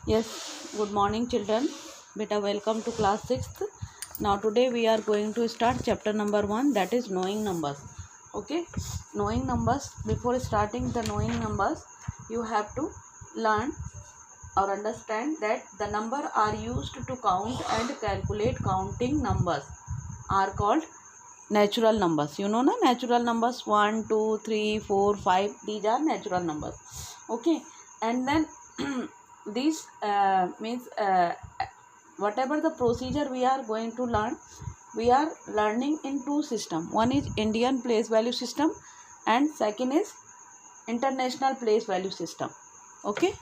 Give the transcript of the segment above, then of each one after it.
Yes, good morning children. Beta, welcome to class 6th. Now today we are going to start chapter number 1, that is knowing numbers. Okay, knowing numbers. Before starting the knowing numbers, you have to learn or understand that the number are used to count and calculate. Counting numbers are called natural numbers. You know na, natural numbers 1, 2, 3, 4, 5. These are natural numbers. Okay, and then these means whatever the procedure we are going to learn, we are learning in two system. One is Indian place value system and second is international place value system. Okay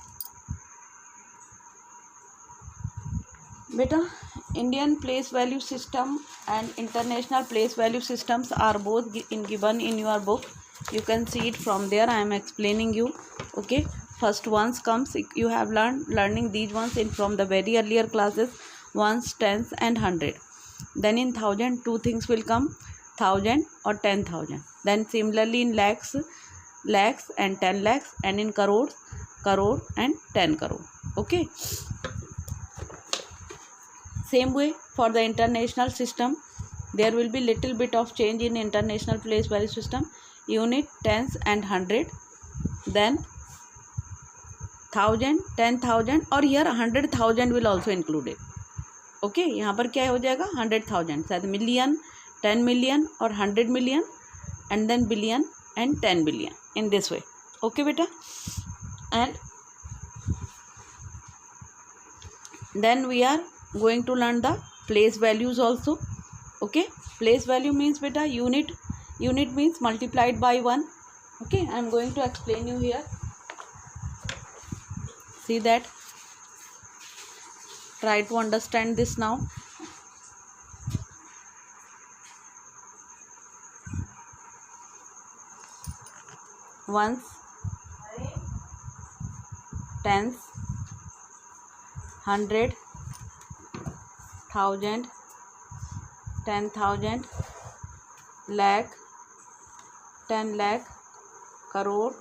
beta, Indian place value system and international place value systems are both given in your book. You can see it from there. I am explaining you. Okay, first ones comes, you have learning these ones in from the very earlier classes, ones, tens and 100. Then in thousand, two things will come, 1000 or 10,000. Then similarly in lakhs and 10 lakhs, and in crores, crore and 10 crore. Okay, same way for the international system, there will be little bit of change in international place value system. Unit, tens and 100, then 1000, 10,000 और here 100,000 will also included. Okay, यहाँ पर क्या हो जाएगा 100,000, शायद million, 10 million और 100 million, and then billion and 10 billion in this way. Okay beta, and then we are going to learn the place values also. Okay, place value means beta unit means multiplied by 1. Okay, I am going to explain you here. See that, try to understand this now. Ones, tens, 100, 1000, 10,000, lakh, 10 lakh, crore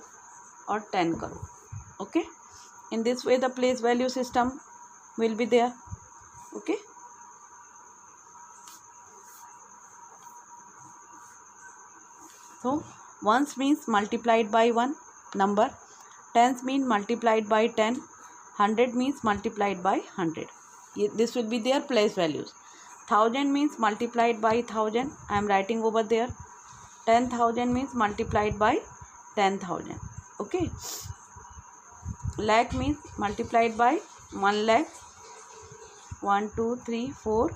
or 10 crore. Okay, in this way the place value system will be there. Okay, so ones means multiplied by 1 number, tens mean multiplied by 10, 100 means multiplied by 100. This will be their place values. 1000 means multiplied by 1000, I am writing over there. 10,000 means multiplied by 10,000. Okay, lakh means multiplied by 1 lakh, 1 2 3 4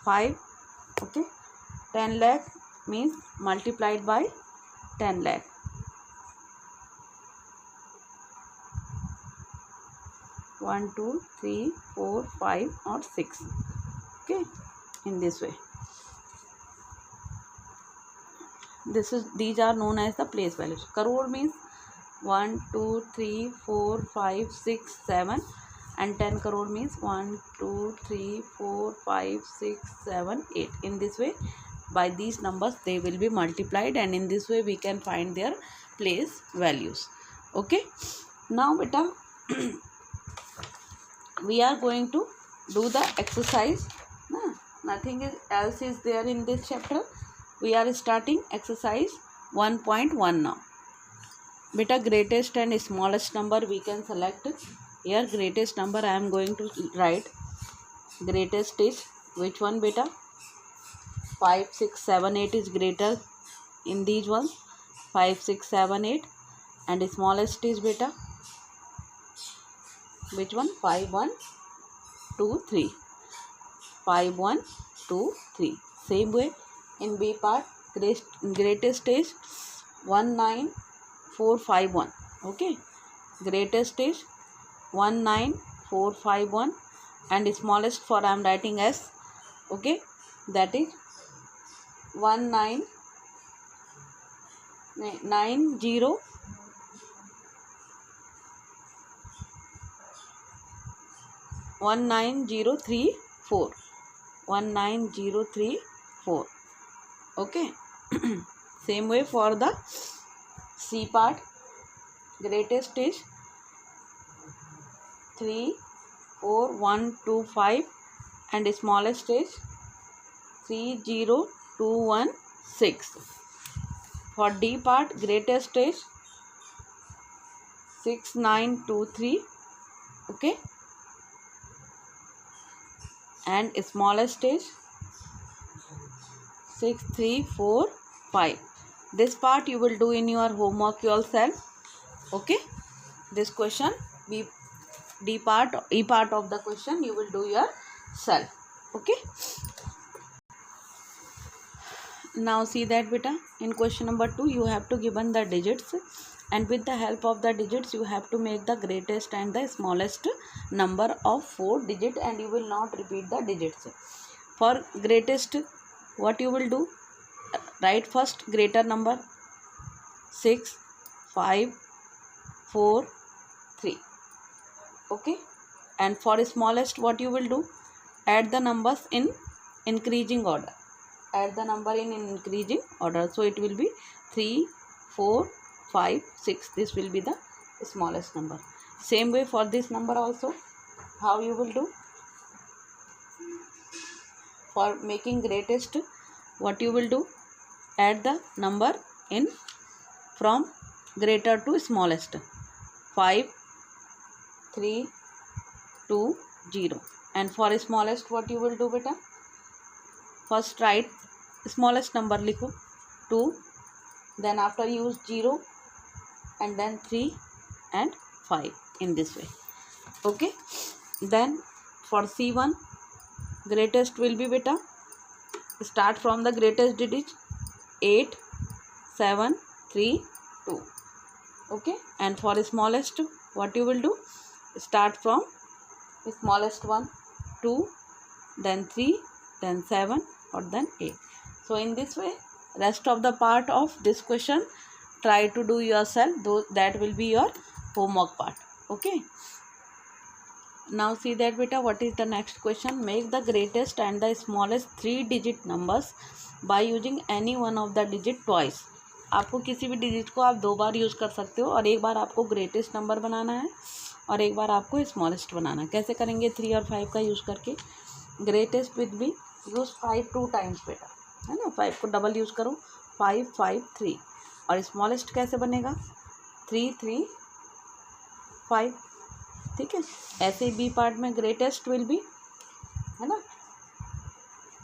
5. Okay, 10 lakh means multiplied by 10 lakh. 1 2 3 4 5 or 6. Okay, in this way, these are known as the place values. Crore means 1 2 3 4 5 6 7, and 10 crore means 1 2 3 4 5 6 7 8. In this way, by these numbers they will be multiplied, and in this way we can find their place values. Okay, now beta we are going to do the exercise. Nothing else is there in this chapter. We are starting exercise 1.1 now. Beta, greatest and smallest number we can select. Here greatest number I am going to write. Greatest is which one beta? 5 6 7 8 is greater in these ones. 5 6 7 8. And smallest is beta which one? 5 1 2 3. 5 1 2 3. Same way in B part, greatest is 19451. Okay, greatest is 19451, and smallest for I am writing as, okay, that is 1990 19034. 19034. Okay, same way for the C part, greatest is 3 4 1 2 5 and smallest is 3 0 2 1 6. For D part, greatest is 6 9 2 3, okay, and smallest is 6 3 4 5. This part you will do in your homework yourself, okay. This question, D part, E part of the question you will do yourself, okay. Now see that beta, in question number 2 you have to given the digits, and with the help of the digits you have to make the greatest and the smallest number of 4 digits, and you will not repeat the digits. For greatest, what you will do, write first greater number 6 5 4 3, okay, and for smallest what you will do, add the numbers in increasing order, add the number in increasing order, so it will be 3 4 5 6. This will be the smallest number. Same way for this number also, how you will do, for making greatest, what you will do, add the number in from greater to smallest, 5 3 2 0, and for smallest what you will do beta, first write smallest number, लिखो 2, then after use 0 and then 3 and 5, in this way, okay. Then for C1, greatest will be beta, start from the greatest digit 8 7 3 2, okay, and for smallest what you will do, start from smallest one 2, then 3, then 7, or then 8. So in this way, rest of the part of this question try to do yourself, though that will be your homework part, okay. Now see that beta, what is the next question, make the greatest and the smallest 3 digit numbers by using any one of the digit twice. आपको किसी भी digit को आप 2 बार use कर सकते हो, और एक बार आपको ग्रेटेस्ट नंबर बनाना है और एक बार आपको स्मॉलेस्ट बनाना है. कैसे करेंगे, 3 और 5 का यूज़ करके. Greatest with B use 5 2 times बेटा, है ना, 5 को डबल यूज़ करो, 5 5 3. और स्मॉलेस्ट कैसे बनेगा, 3 3 5, ठीक है. ऐसे ही बी पार्ट में ग्रेटेस्ट विल बी, है ना,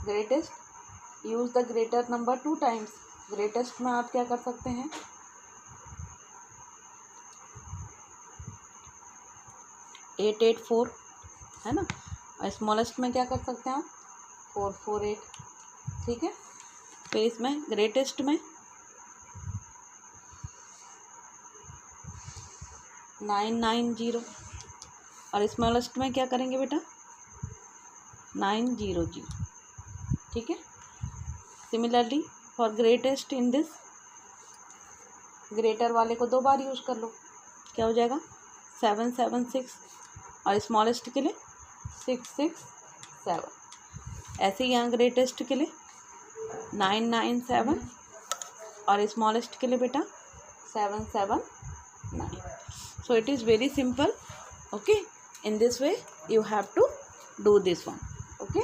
greatest use the greater number 2 times. Greatest में आप क्या कर सकते हैं, 8 8 4, है ना, और स्मॉलेस्ट में क्या कर सकते हैं आप, 4 4 8, ठीक है. फिर इसमें ग्रेटेस्ट में 9 9 0, और स्मॉलेस्ट में क्या करेंगे बेटा, 9 0 0, ठीक है. Similarly for greatest in this, greater वाले को 2 बार यूज़ कर लो, क्या हो जाएगा, 7 7 6, और स्मॉलेस्ट के लिए 6 6 7. ऐसे ही यहाँ ग्रेटेस्ट के लिए 9 9 7, और स्मॉलेस्ट के लिए बेटा 7 7 9. So it is very simple, okay. In this way you have to do this one, okay.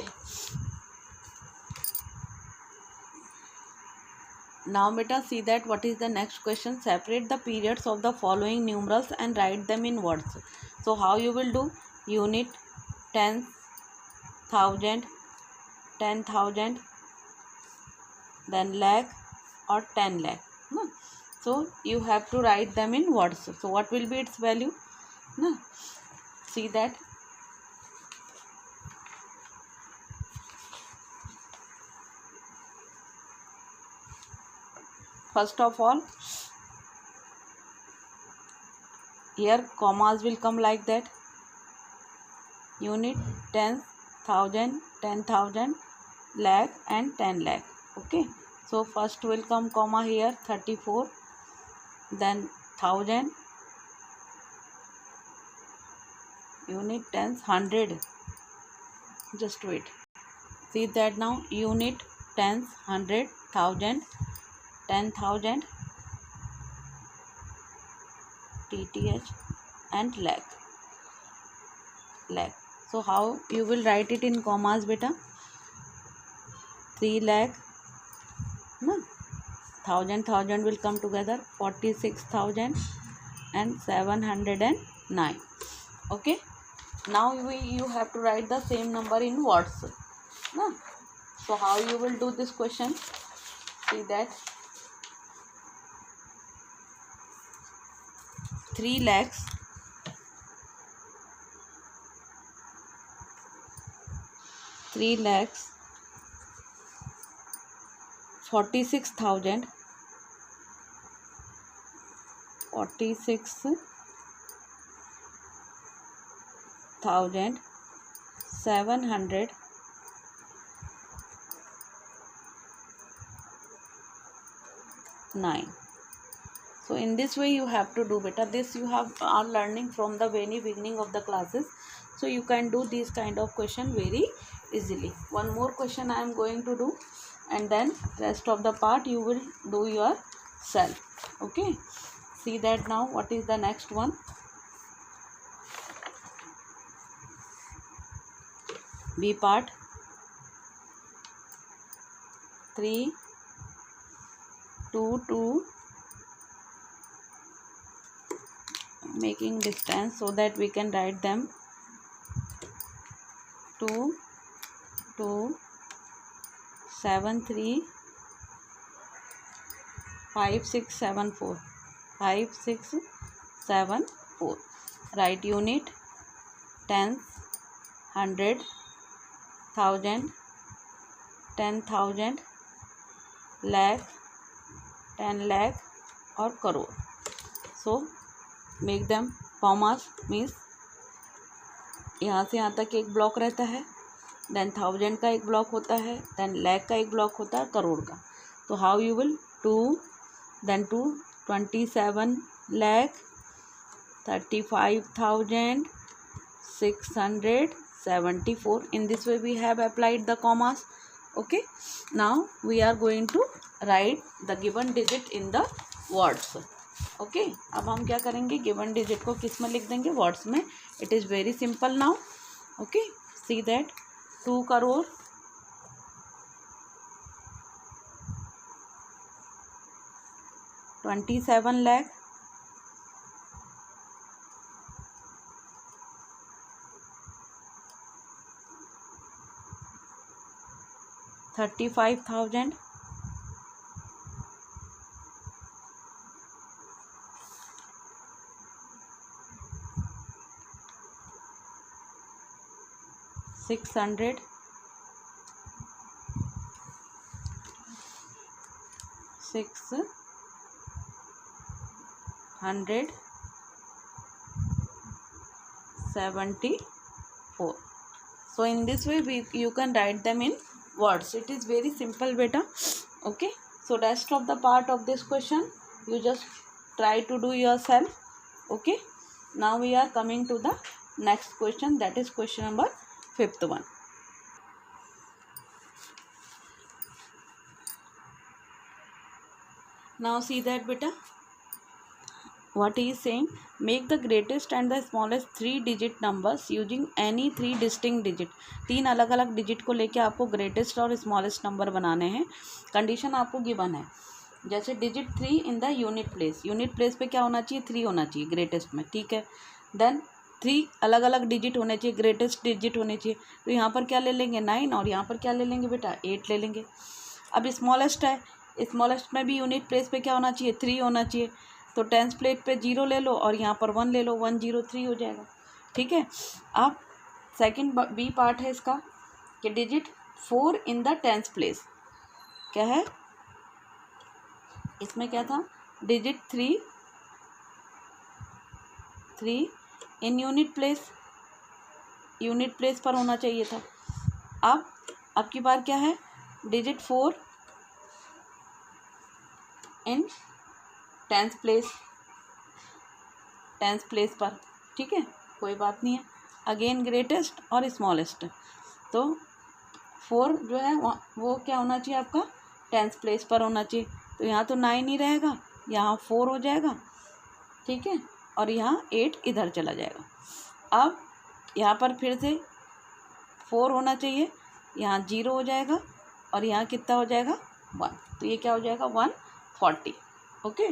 Now beta, see that what is the next question, separate the periods of the following numerals and write them in words. So how you will do, unit, tens, thousand, 10,000, then lakh or 10 lakh, no? So you have to write them in words. So what will be its value, no? See that, first of all here commas will come like that, unit, tens, thousand, 10,000, lakh and 10 lakh, okay. So first will come comma here 34, then 1000, unit, tens, 100, just wait, see that now, unit, tens, 100, 1000, 10,000, TTH and lakh. So how you will write it in commas beta? 3 lakh, no, thousand will come together, 46,709. Okay, now you have to write the same number in words, no? So how you will do this question? See that 3 lakhs 46,709. So in this way you have to do beta. This you are learning from the very beginning of the classes, so you can do this kind of question very easily. One more question I am going to do, and then rest of the part you will do yourself. Okay, see that now. What is the next one? B part. 3, 2, 2, making distance so that we can write them. 2, 2, 7, 3, 5, 6, 7, 4. 5, 6, 7, 4. Write unit, tens, hundred, thousand, 10,000, lakh, 10 lakh और crore. So make them commas, means यहाँ से यहाँ तक एक block रहता है, then 1000 का एक ब्लॉक होता है, देन lakh का एक ब्लॉक होता है, करोड़ का. तो how you will 2, then 2, 27 lakh 35,674. In this way we have applied the commas. Okay, now we are going to write the given digit in the words. Okay, अब हम क्या करेंगे, गिवन डिजिट को किस में लिख देंगे, वर्ड्स में. It is very simple now. Okay, see that 2 crore, 27 lakh, 35,000, 600, 674. So in this way you can write them in words. It is very simple beta. Okay, so rest of the part of this question you just try to do yourself. Okay, now we are coming to the next question, that is question number 5th one. Now see that beta, what he is saying, make the greatest and the smallest 3 digit numbers using any 3 distinct digit. 3 अलग अलग digit को लेके आपको greatest और smallest number बनाने हैं. Condition आपको given है, जैसे digit 3 in the unit place. Unit place पे क्या होना चाहिए, 3 होना चाहिए ग्रेटेस्ट में. ठीक है, देन 3 अलग अलग डिजिट होने चाहिए, ग्रेटेस्ट डिजिट होने चाहिए. तो यहाँ पर क्या ले लेंगे, 9, और यहाँ पर क्या ले लेंगे बेटा, 8 ले लेंगे. अब स्मॉलेस्ट है, स्मॉलेस्ट में भी यूनिट प्लेस पे क्या होना चाहिए, 3 होना चाहिए. तो टेंस प्लेस पे 0 ले लो और यहाँ पर 1 ले लो, 103 हो जाएगा. ठीक है, अब सेकंड बी पार्ट है इसका कि digit 4 in the tens place. क्या है इसमें, क्या था, डिजिट 3 इन यूनिट प्लेस पर होना चाहिए था. अब की बार क्या है, डिजिट 4 इन टेंस प्लेस पर. ठीक है, कोई बात नहीं है. अगेन ग्रेटेस्ट और स्मॉलेस्ट, तो 4 जो है वो क्या होना चाहिए आपका, टेंस प्लेस पर होना चाहिए. तो यहाँ तो 9 ही रहेगा, यहाँ 4 हो जाएगा. ठीक है, और यहाँ 8 इधर चला जाएगा। अब यहाँ पर फिर से 4 होना चाहिए, यहाँ 0 हो जाएगा और यहाँ कितना हो जाएगा 1, तो ये क्या हो जाएगा 140। ओके,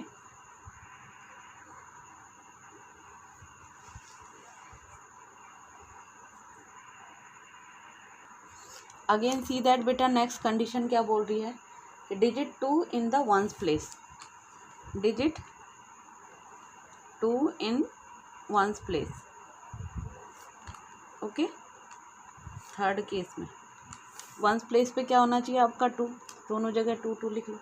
अगेन सी दैट बेटा नेक्स्ट कंडीशन क्या बोल रही है कि digit 2 in the ones place, digit 2 in ones place. Okay, third case में वंस प्लेस पे क्या होना चाहिए आपका 2, दोनों जगह 2 2 लिख लो।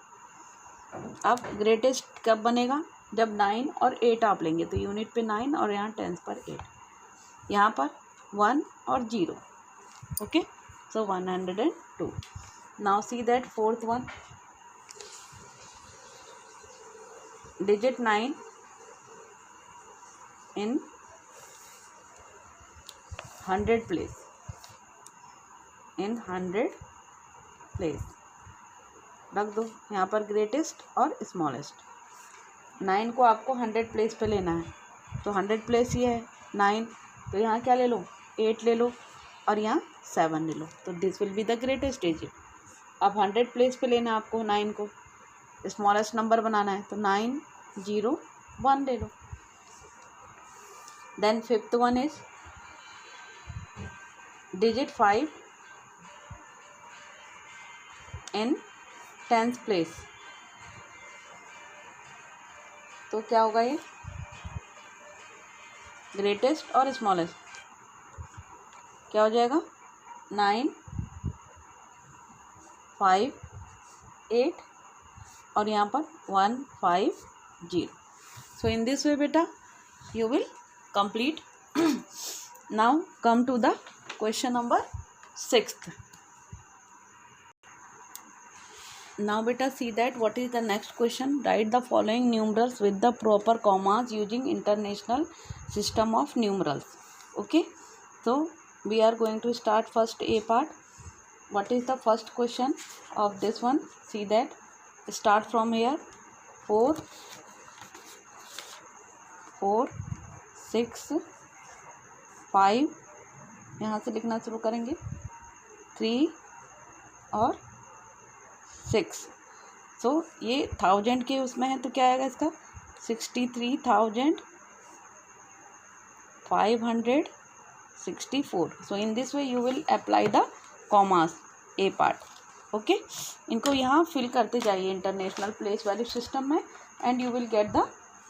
अब ग्रेटेस्ट कब बनेगा, जब 9 और 8 आप लेंगे, तो यूनिट पे 9 और यहाँ टेंस पर 8, यहाँ पर 1 और 0। Okay, so 102. Now see that fourth one, digit 9 in 100 place, in 100 place रख दो यहाँ पर ग्रेटेस्ट और स्मॉलेस्ट। 9 को आपको 100 प्लेस पे लेना है, तो 100 प्लेस ये है 9, तो यहाँ क्या ले लो 8 ले लो और यहाँ 7 ले लो, तो this will be the greatest digit. अब 100 प्लेस पे लेना आपको 9 को, स्मॉलेस्ट नंबर बनाना है, तो 9 0 1 ले लो। Then fifth one is digit 5 in 10th place, तो क्या होगा ये ग्रेटेस्ट और स्मॉलेस्ट, क्या हो जाएगा 9 5 8 और यहाँ पर 1 5 0। सो इन दिस वे बेटा you will complete. Now come to the question number 6th. Now beta see that what is the next question. Write the following numerals with the proper commas using international system of numerals. Okay, so we are going to start first A part. What is the first question of this one? See that, start from here. 4 6 5 यहाँ से लिखना शुरू करेंगे, 3 और 6। सो ये 1000 के उसमें है, तो क्या आएगा इसका 63,564। So in this way you will apply the commas a part. Okay, इनको यहाँ फिल करते जाइए इंटरनेशनल प्लेस वैल्यू सिस्टम में, and you will get the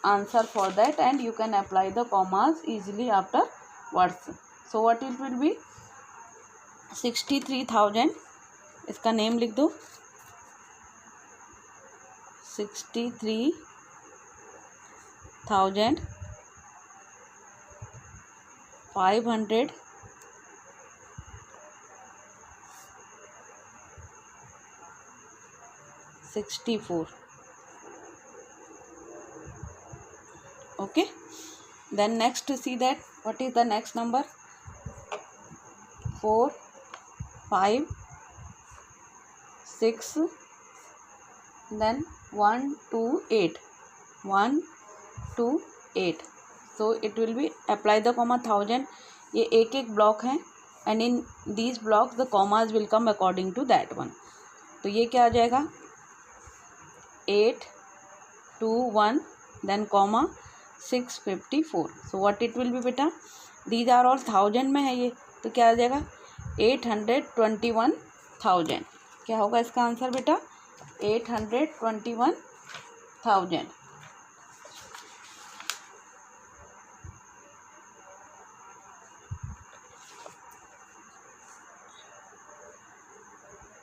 answer for that, and you can apply the commas easily afterwards. So what it will be 63,000, इसका name लिख दो 63,564. Okay, then next to see that what is the next number, 4 5 6 then 1 2 8 1 2 8. so it will be apply the comma 1000. ये एक एक block है, and in these blocks the commas will come according to that one. तो ये क्या आ जाएगा 8 2 1 then comma 654. so what it will be बेटा, these are all 1000 में है ये, तो क्या आ जाएगा 821,000. क्या होगा इसका आंसर बेटा 821,000.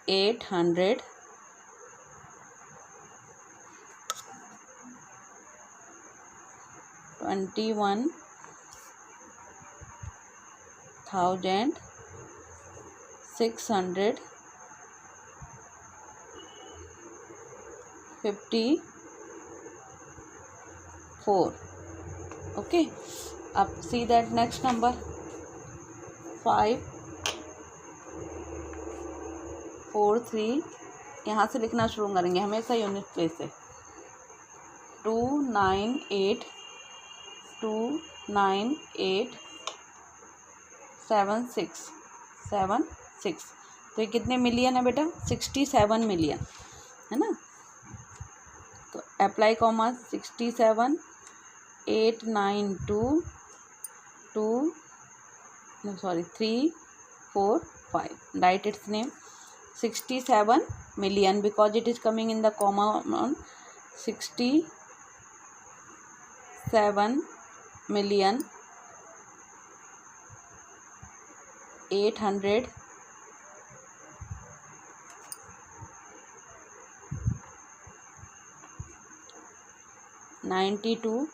$821,000 654. okay, अब see that next number 5 4 3, यहाँ से लिखना शुरू करेंगे हमेशा यूनिट प्लेस से, 2 9 8 6298776 तो ये कितने मिलियन है बेटा 67 मिलियन है ना। तो apply comma 67 892 345 write its name 67 million because it is coming in the comma on 67 million 800 92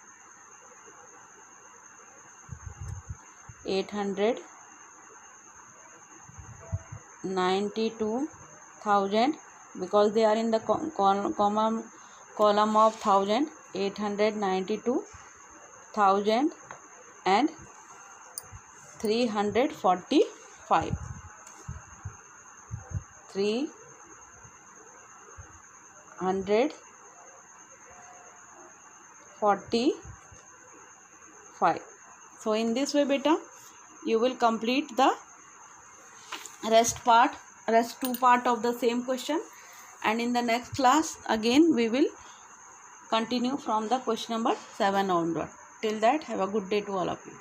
892,000 because they are in the column of 1000 892,000 and 345 345 so in this way beta you will complete the rest two part of the same question and in the next class again we will continue from the question number 7 onward. Till that have a good day to all of you.